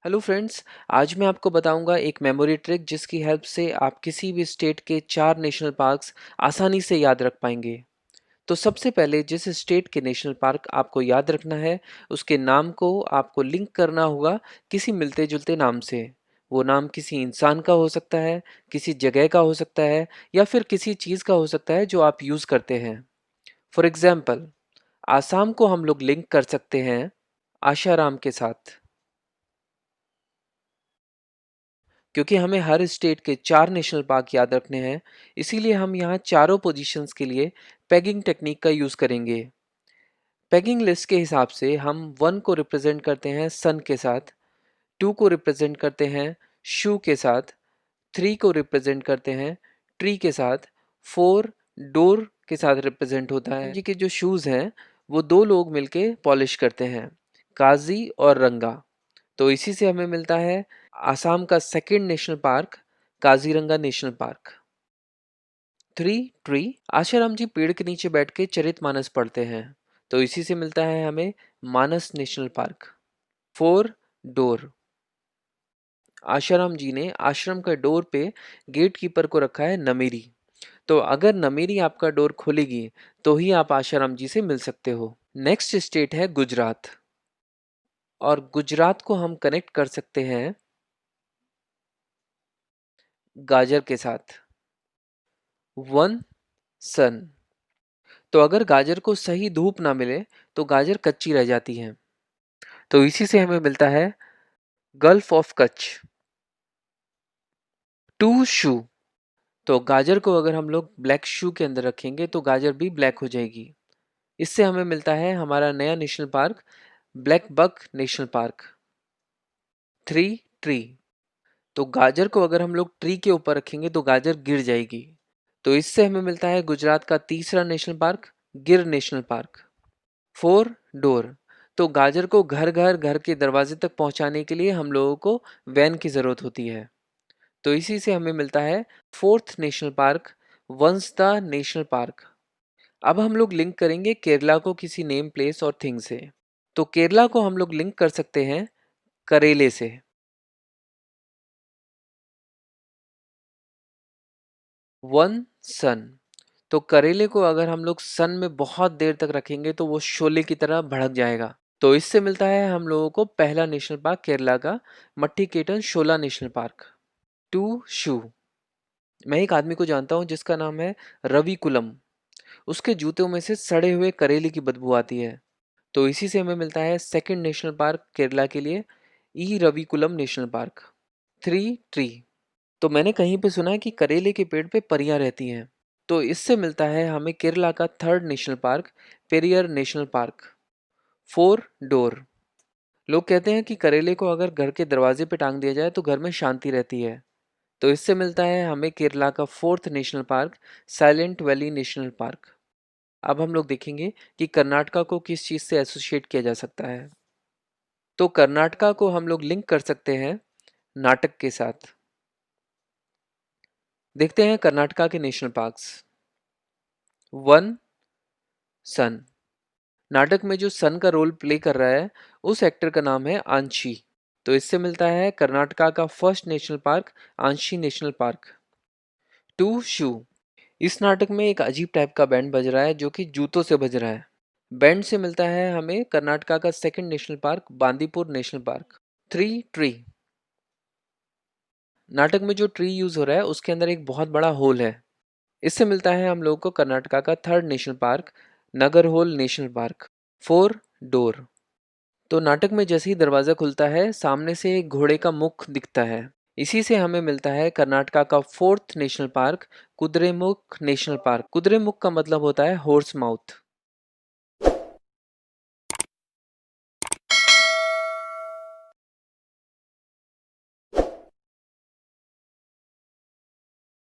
Hello friends. आज मैं आपको बताऊंगा एक मेमोरी ट्रिक जिसकी हेल्प से आप किसी भी स्टेट के 4 नेशनल पार्क्स आसानी से याद रख पाएंगे। तो सबसे पहले जिस स्टेट के नेशनल पार्क आपको याद रखना है, उसके नाम को आपको लिंक करना होगा किसी मिलते जुलते नाम से। वो नाम किसी इंसान का हो सकता है, किसी जगह का हो सकता है, या फिर किसी चीज़ का हो सकता है जो आप यूज़ करते हैं। फॉर एग्जाम्पल, आसाम को हम लोग लिंक कर सकते हैं आशाराम के साथ, क्योंकि हमें हर स्टेट के 4 नेशनल पार्क याद रखने हैं। इसीलिए हम यहाँ चारों पोजीशंस के लिए पेगिंग टेक्निक का यूज़ करेंगे। पेगिंग लिस्ट के हिसाब से हम 1 को रिप्रेजेंट करते हैं सन के साथ, 2 को रिप्रेजेंट करते हैं शू के साथ, 3 को रिप्रेजेंट करते हैं ट्री के साथ, 4 डोर के साथ रिप्रेजेंट होता है। जी के जो शूज़ हैं वो दो लोग मिलके पॉलिश करते हैं, काजी और रंगा। तो इसी से हमें मिलता है आसाम का second national park, Kaziranga national park. 3 tree, Asaram ji पेड़ के नीचे बैठ के चरितमानस पढ़ते हैं, तो इसी से मिलता है हमें मानस नेशनल पार्क। 4 डोर, आशाराम जी ने आश्रम का डोर पे गेट कीपर को रखा है नमेरी, तो अगर नमेरी आपका डोर खोलेगी तो ही आप आशाराम जी से मिल सकते हो। नेक्स्ट स्टेट है गुजरात, और गुजरात को हम कनेक्ट कर सकते हैं गाजर के साथ। 1 सन, तो अगर गाजर को सही धूप ना मिले तो गाजर कच्ची रह जाती है, तो इसी से हमें मिलता है गल्फ ऑफ कच्छ। 2 शू, तो गाजर को अगर हम लोग ब्लैक शू के अंदर रखेंगे तो गाजर भी ब्लैक हो जाएगी। इससे हमें मिलता है हमारा नया national park, blackbuck national park. 3 tree, तो गाजर को अगर हम लोग ट्री के ऊपर रखेंगे तो गाजर गिर जाएगी, तो इससे हमें मिलता है गुजरात का तीसरा नेशनल पार्क, गिर नेशनल पार्क। 4 डोर, तो गाजर को घर के दरवाजे तक पहुंचाने के लिए हम लोगों को वैन की ज़रूरत होती है, तो इसी से हमें मिलता है fourth national park, Vansda national park. अब हम लोग लिंक करेंगे केरला को किसी नेम प्लेस और थिंग से, तो केरला को हम लोग लिंक कर सकते हैं करेले से। 1 सन, तो करेले को अगर हम लोग सन में बहुत देर तक रखेंगे तो वो शोले की तरह भड़क जाएगा, तो इससे मिलता है हम लोगों को पहला नेशनल पार्क केरला का, मट्टीकेटन शोला नेशनल पार्क। 2 शू, मैं एक आदमी को जानता हूँ जिसका नाम है रवि कुलम। उसके जूतों में से सड़े हुए करेले की बदबू आती है, तो इसी से हमें मिलता है सेकंड नेशनल पार्क केरला के लिए, Eravikulam national park. 3 tree, तो मैंने कहीं पे सुना है कि करेले के पेड़ पे परियां रहती हैं, तो इससे मिलता है हमें केरला का third national park, Periyar national park. 4 door, लोग कहते हैं कि करेले को अगर घर के दरवाजे पे टांग दिया जाए तो घर में शांति रहती है, तो इससे मिलता है हमें केरला का fourth national park, silent valley national park. अब हम लोग देखेंगे कि कर्नाटका को किस चीज़ से एसोसिएट किया जा सकता है, तो कर्नाटका को हम लोग लिंक कर सकते हैं नाटक के साथ। देखते हैं कर्नाटका के नेशनल पार्क्स। 1 सन, नाटक में जो सन का रोल प्ले कर रहा है उस एक्टर का नाम है आंशी, तो इससे मिलता है कर्नाटका का first national park, आंशी national park. 2 शू, इस नाटक में एक अजीब टाइप का बैंड बज रहा है जो कि जूतों से बज रहा है, बैंड से मिलता है हमें कर्नाटका का second national park, Bandipur national park. 3 tree, नाटक में जो ट्री यूज हो रहा है उसके अंदर एक बहुत बड़ा होल है, इससे मिलता है हम लोगों को कर्नाटका का third national park, Nagarhole national park. 4 door, तो नाटक में जैसे ही दरवाजा खुलता है सामने से एक घोड़े का मुख दिखता है, इसी से हमें मिलता है कर्नाटका का fourth national park, Kudremukh national park. Kudremukh का मतलब होता है हॉर्स माउथ।